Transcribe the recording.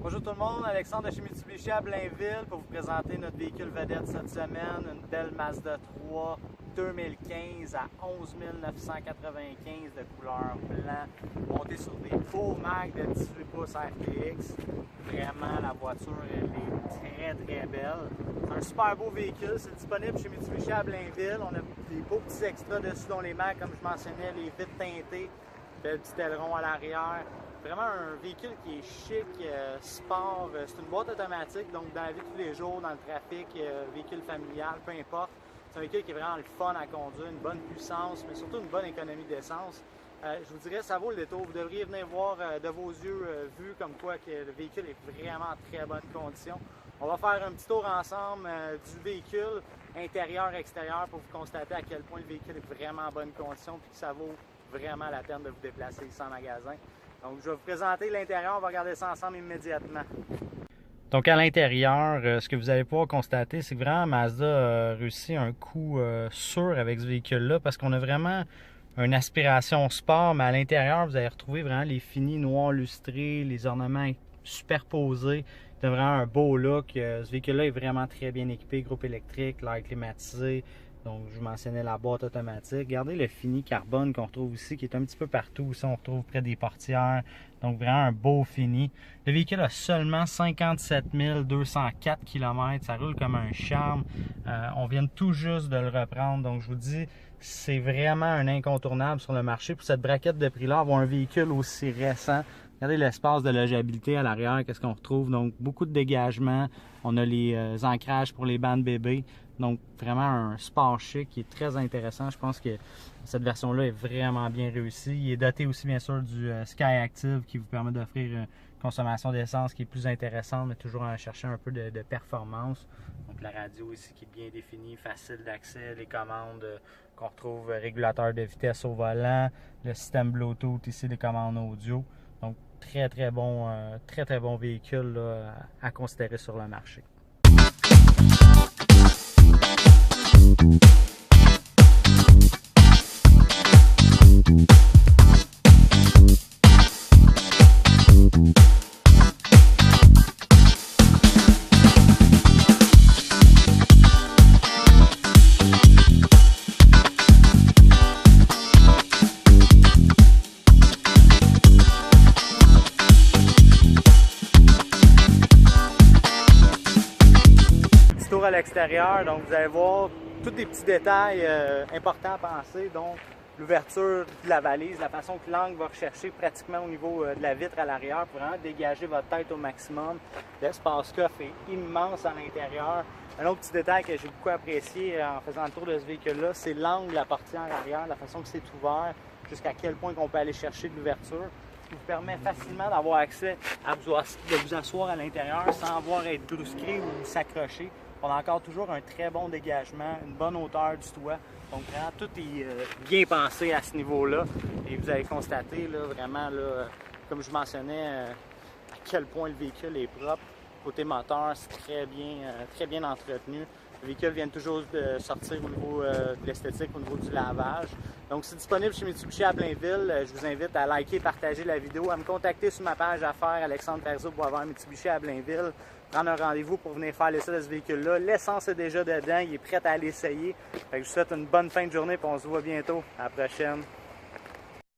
Bonjour tout le monde, Alexandre de chez Mitsubishi à Blainville pour vous présenter notre véhicule vedette cette semaine, une belle Mazda 3 2015 à 11 995 de couleur blanc, montée sur des beaux mags de 18 pouces RTX. Vraiment, la voiture elle est très belle. C'est un super beau véhicule, c'est disponible chez Mitsubishi à Blainville. On a des beaux petits extras dessus dont les mags, comme je mentionnais, les vitres teintées, le petit aileron à l'arrière. Vraiment un véhicule qui est chic, sport. C'est une boîte automatique, donc dans la vie de tous les jours, dans le trafic, véhicule familial, peu importe. C'est un véhicule qui est vraiment le fun à conduire, une bonne puissance, mais surtout une bonne économie d'essence. Je vous dirais, ça vaut le détour. Vous devriez venir voir de vos yeux, vu comme quoi que le véhicule est vraiment en très bonne condition. On va faire un petit tour ensemble du véhicule, intérieur-extérieur, pour vous constater à quel point le véhicule est vraiment en bonne condition et que ça vaut vraiment la peine de vous déplacer ici en magasin. Donc, je vais vous présenter l'intérieur, on va regarder ça ensemble immédiatement. Donc, à l'intérieur, ce que vous allez pouvoir constater, c'est que vraiment Mazda a réussi un coup sûr avec ce véhicule-là parce qu'on a vraiment une aspiration sport, mais à l'intérieur, vous allez retrouver vraiment les finis noirs lustrés, les ornements superposés. C'est vraiment un beau look. Ce véhicule-là est vraiment très bien équipé, groupe électrique, l'air climatisé. Donc, je vous mentionnais la boîte automatique. Regardez le fini carbone qu'on retrouve ici, qui est un petit peu partout. Ici, on retrouve près des portières. Donc, vraiment un beau fini. Le véhicule a seulement 57 204 km. Ça roule comme un charme. On vient tout juste de le reprendre. Donc, je vous dis, c'est vraiment un incontournable sur le marché. Pour cette braquette de prix-là, avoir un véhicule aussi récent. Regardez l'espace de logeabilité à l'arrière, qu'est-ce qu'on retrouve. Donc, beaucoup de dégagement. On a les ancrages pour les bancs de bébé. Donc, vraiment un sport chic qui est très intéressant. Je pense que cette version-là est vraiment bien réussie. Il est doté aussi, bien sûr, du Sky Active qui vous permet d'offrir une consommation d'essence qui est plus intéressante, mais toujours à chercher un peu de performance. Donc, la radio ici qui est bien définie, facile d'accès, les commandes qu'on retrouve, régulateur de vitesse au volant, le système Bluetooth ici, les commandes audio. Donc, très bon véhicule là, à considérer sur le marché. À l'extérieur, donc vous allez voir tous des petits détails importants à penser, donc l'ouverture de la valise, la façon que l'angle va rechercher pratiquement au niveau de la vitre à l'arrière pour vraiment dégager votre tête au maximum. L'espace coffre est immense à l'intérieur. Un autre petit détail que j'ai beaucoup apprécié en faisant le tour de ce véhicule-là, c'est l'angle de la portière arrière, la façon que c'est ouvert, jusqu'à quel point qu'on peut aller chercher de l'ouverture, ce qui vous permet facilement d'avoir accès à vous asseoir à l'intérieur sans avoir à être brusqué ou s'accrocher. On a encore toujours un très bon dégagement, une bonne hauteur du toit. Donc vraiment, tout est bien pensé à ce niveau-là. Et vous allez constater là, vraiment, là, comme je mentionnais, à quel point le véhicule est propre. Côté moteur, c'est très bien entretenu. Le véhicule vient toujours de sortir au niveau de l'esthétique, au niveau du lavage. Donc c'est disponible chez Mitsubishi à Blainville. Je vous invite à liker, partager la vidéo, à me contacter sur ma page affaires Alexandre Perzo pour avoir Mitsubishi à Blainville. Prendre un rendez-vous pour venir faire l'essai de ce véhicule-là. L'essence est déjà dedans, il est prêt à l'essayer. Je vous souhaite une bonne fin de journée et on se voit bientôt. À la prochaine.